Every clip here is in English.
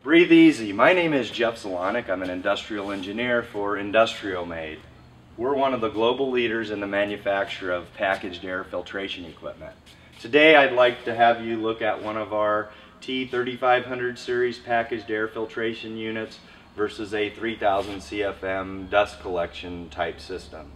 Breathe easy. My name is Jeff Zelanik. I'm an industrial engineer for Maid. We're one of the global leaders in the manufacture of packaged air filtration equipment. Today I'd like to have you look at one of our T3500 series packaged air filtration units versus a 3000 CFM dust collection type system.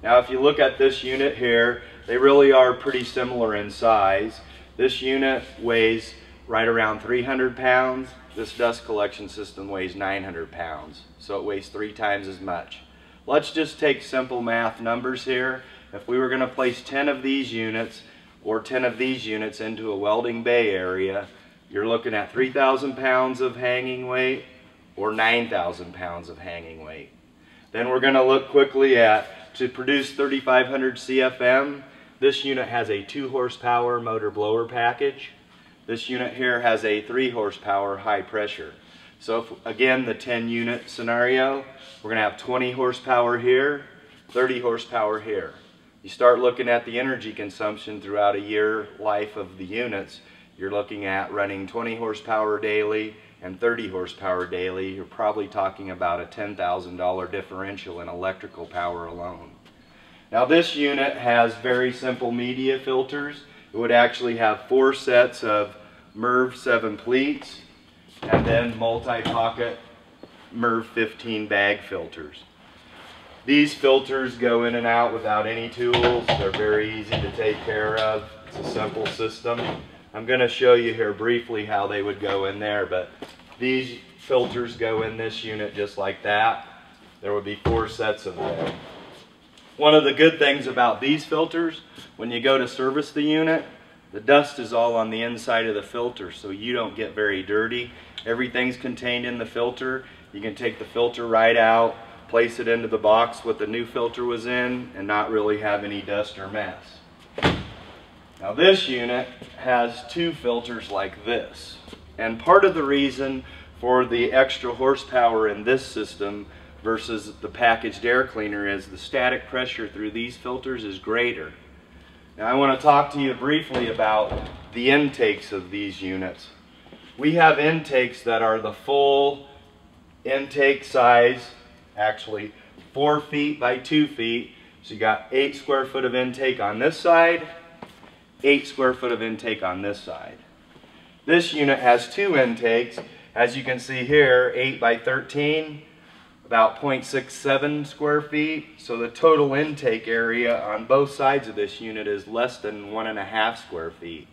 Now if you look at this unit here, they really are pretty similar in size. This unit weighs right around 300 pounds. This dust collection system weighs 900 pounds, so it weighs 3 times as much. Let's just take simple math numbers here. If we were going to place 10 of these units or 10 of these units into a welding bay area, you're looking at 3,000 pounds of hanging weight or 9,000 pounds of hanging weight. Then we're going to look quickly at, to produce 3500 CFM, this unit has a 2 horsepower motor blower package. This unit here has a 3 horsepower high pressure. So if, again, the 10 unit scenario, we're going to have 20 horsepower here, 30 horsepower here. You start looking at the energy consumption throughout a year life of the units, you're looking at running 20 horsepower daily and 30 horsepower daily. You're probably talking about a $10,000 differential in electrical power alone. Now this unit has very simple media filters. It would actually have 4 sets of MERV 7 pleats and then multi-pocket MERV 15 bag filters. These filters go in and out without any tools. They're very easy to take care of. It's a simple system. I'm going to show you here briefly how they would go in there, but these filters go in this unit just like that. There would be 4 sets of them. One of the good things about these filters, when you go to service the unit, the dust is all on the inside of the filter, so you don't get very dirty. Everything's contained in the filter. You can take the filter right out, place it into the box what the new filter was in, and not really have any dust or mess. Now this unit has 2 filters like this, and part of the reason for the extra horsepower in this system versus the packaged air cleaner is the static pressure through these filters is greater. Now I want to talk to you briefly about the intakes of these units. We have intakes that are the full intake size, actually 4 feet by 2 feet. So you got 8 square foot of intake on this side, 8 square foot of intake on this side. This unit has 2 intakes, as you can see here, 8 by 13. About 0.67 square feet, so the total intake area on both sides of this unit is less than 1.5 square feet.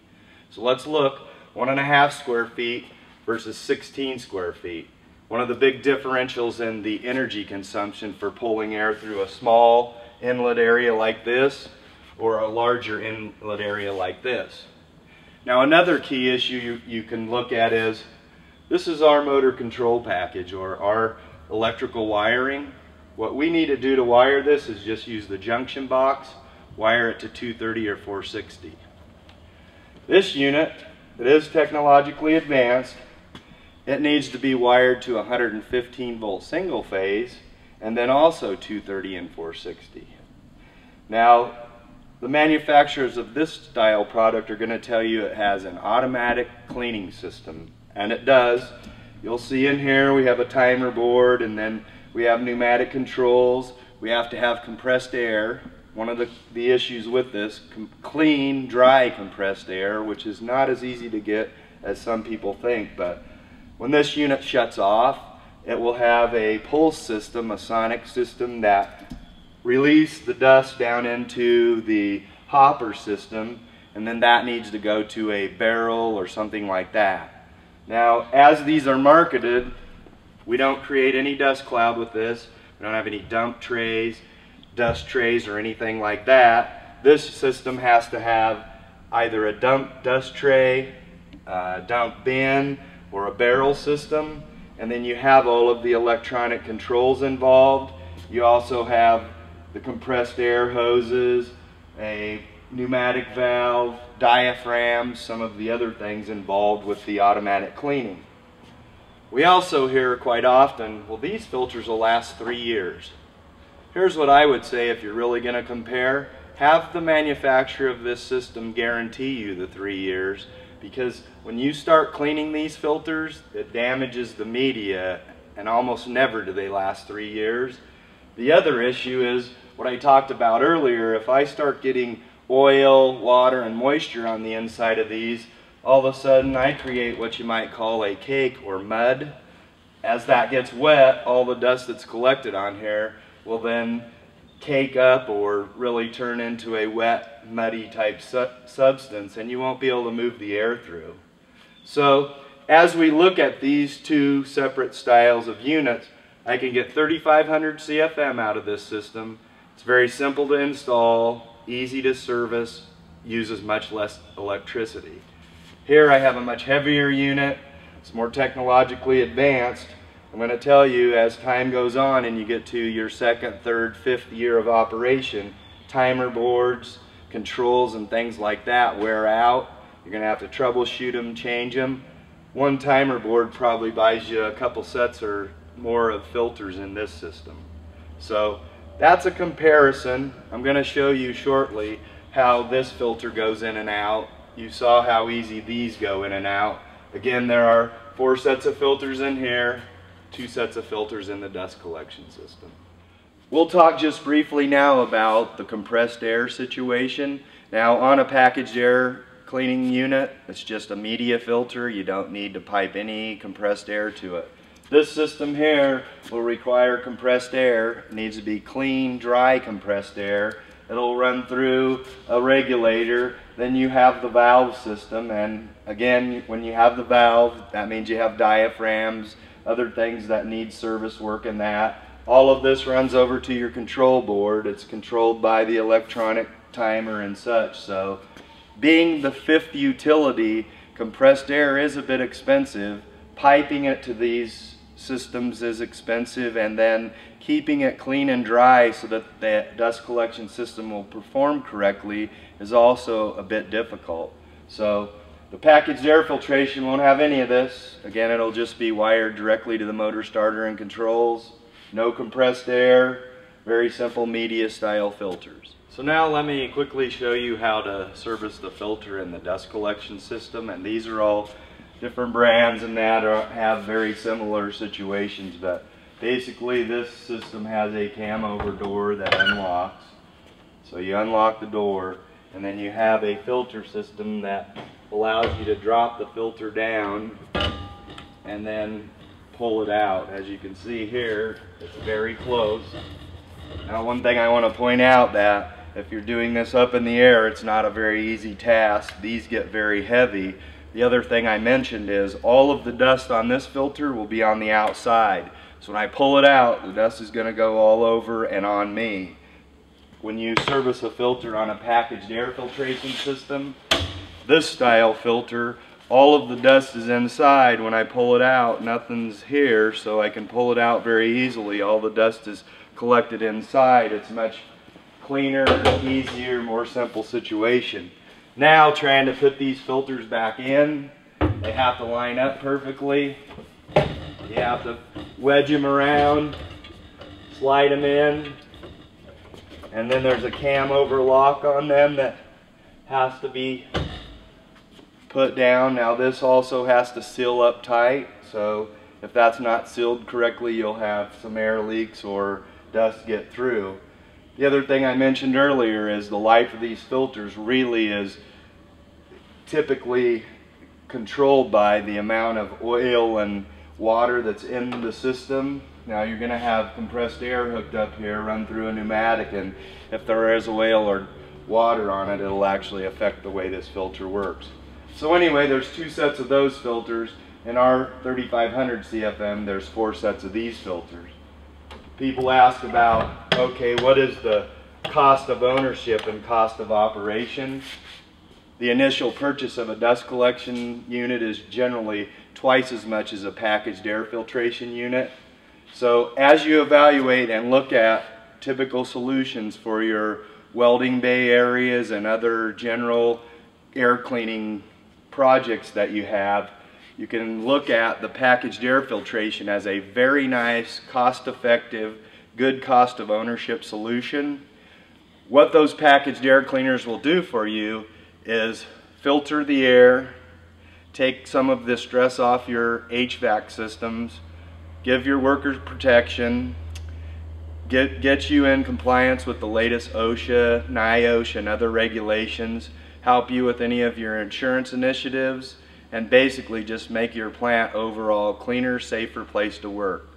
So let's look, 1.5 square feet versus 16 square feet. One of the big differentials in the energy consumption for pulling air through a small inlet area like this or a larger inlet area like this. Now another key issue you can look at is, this is our motor control package or our electrical wiring. What we need to do to wire this is just use the junction box, wire it to 230 or 460. This unit, it is technologically advanced. It needs to be wired to 115 volt single phase and then also 230 and 460. Now the manufacturers of this style product are going to tell you it has an automatic cleaning system, and it does. You'll see in here we have a timer board, and then we have pneumatic controls. We have to have compressed air. One of the issues with this, clean, dry compressed air, which is not as easy to get as some people think, but when this unit shuts off, it will have a pulse system, a sonic system that releases the dust down into the hopper system, and then that needs to go to a barrel or something like that. Now, as these are marketed, we don't create any dust cloud with this. We don't have any dump trays, dust trays, or anything like that. This system has to have either a dump dust tray, a dump bin, or a barrel system. And then you have all of the electronic controls involved. You also have the compressed air hoses, a pneumatic valve, diaphragms, some of the other things involved with the automatic cleaning. We also hear quite often, well, these filters will last 3 years. Here's what I would say if you're really going to compare. Have the manufacturer of this system guarantee you the 3 years, because when you start cleaning these filters, it damages the media, and almost never do they last 3 years. The other issue is what I talked about earlier. If I start getting oil, water, and moisture on the inside of these, all of a sudden I create what you might call a cake or mud. As that gets wet, all the dust that's collected on here will then cake up or really turn into a wet, muddy type substance, and you won't be able to move the air through. So as we look at these two separate styles of units, I can get 3,500 CFM out of this system. It's very simple to install, easy to service, uses much less electricity. Here I have a much heavier unit. It's more technologically advanced. I'm going to tell you, as time goes on and you get to your second, third, fifth year of operation, timer boards, controls, and things like that wear out. You're going to have to troubleshoot them, change them. One timer board probably buys you a couple sets or more of filters in this system. So that's a comparison. I'm going to show you shortly how this filter goes in and out. You saw how easy these go in and out. Again, there are 4 sets of filters in here, 2 sets of filters in the dust collection system. We'll talk just briefly now about the compressed air situation. Now, on a packaged air cleaning unit, it's just a media filter. You don't need to pipe any compressed air to it. This system here will require compressed air. It needs to be clean, dry compressed air. It'll run through a regulator. Then you have the valve system, and again, when you have the valve, that means you have diaphragms, other things that need service work in that. All of this runs over to your control board. It's controlled by the electronic timer and such. So being the 5th utility, compressed air is a bit expensive. Piping it to these systems is expensive, and then keeping it clean and dry so that the dust collection system will perform correctly is also a bit difficult. So the packaged air filtration won't have any of this. Again, it'll just be wired directly to the motor starter and controls. No compressed air, very simple media style filters. So now let me quickly show you how to service the filter in the dust collection system. And these are all different brands and that have very similar situations, but basically this system has a cam over door that unlocks. So you unlock the door, and then you have a filter system that allows you to drop the filter down and then pull it out. As you can see here, it's very close. Now, one thing I want to point out, that if you're doing this up in the air, it's not a very easy task. These get very heavy. The other thing I mentioned is all of the dust on this filter will be on the outside. So when I pull it out, the dust is going to go all over and on me. When you service a filter on a packaged air filtration system, this style filter, all of the dust is inside. When I pull it out, nothing's here, so I can pull it out very easily. All the dust is collected inside. It's much cleaner, easier, more simple situation. Now, trying to put these filters back in, they have to line up perfectly. You have to wedge them around, slide them in, and then there's a cam over lock on them that has to be put down. Now, this also has to seal up tight, so if that's not sealed correctly, you'll have some air leaks or dust get through. The other thing I mentioned earlier is the life of these filters really is typically controlled by the amount of oil and water that's in the system. Now, you're going to have compressed air hooked up here, run through a pneumatic, and if there is oil or water on it, it'll actually affect the way this filter works. So anyway, there's 2 sets of those filters. In our 3,500 CFM, there's 4 sets of these filters. People ask about, okay, what is the cost of ownership and cost of operation? The initial purchase of a dust collection unit is generally twice as much as a packaged air filtration unit. So as you evaluate and look at typical solutions for your welding bay areas and other general air cleaning projects that you have, you can look at the packaged air filtration as a very nice, cost-effective, good cost of ownership solution. What those packaged air cleaners will do for you is filter the air, take some of the stress off your HVAC systems, give your workers protection, get you in compliance with the latest OSHA, NIOSH, and other regulations, help you with any of your insurance initiatives, and basically just make your plant overall a cleaner, safer place to work.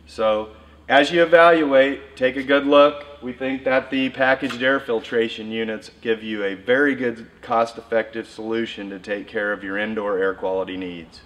So as you evaluate, take a good look. We think that the packaged air filtration units give you a very good cost-effective solution to take care of your indoor air quality needs.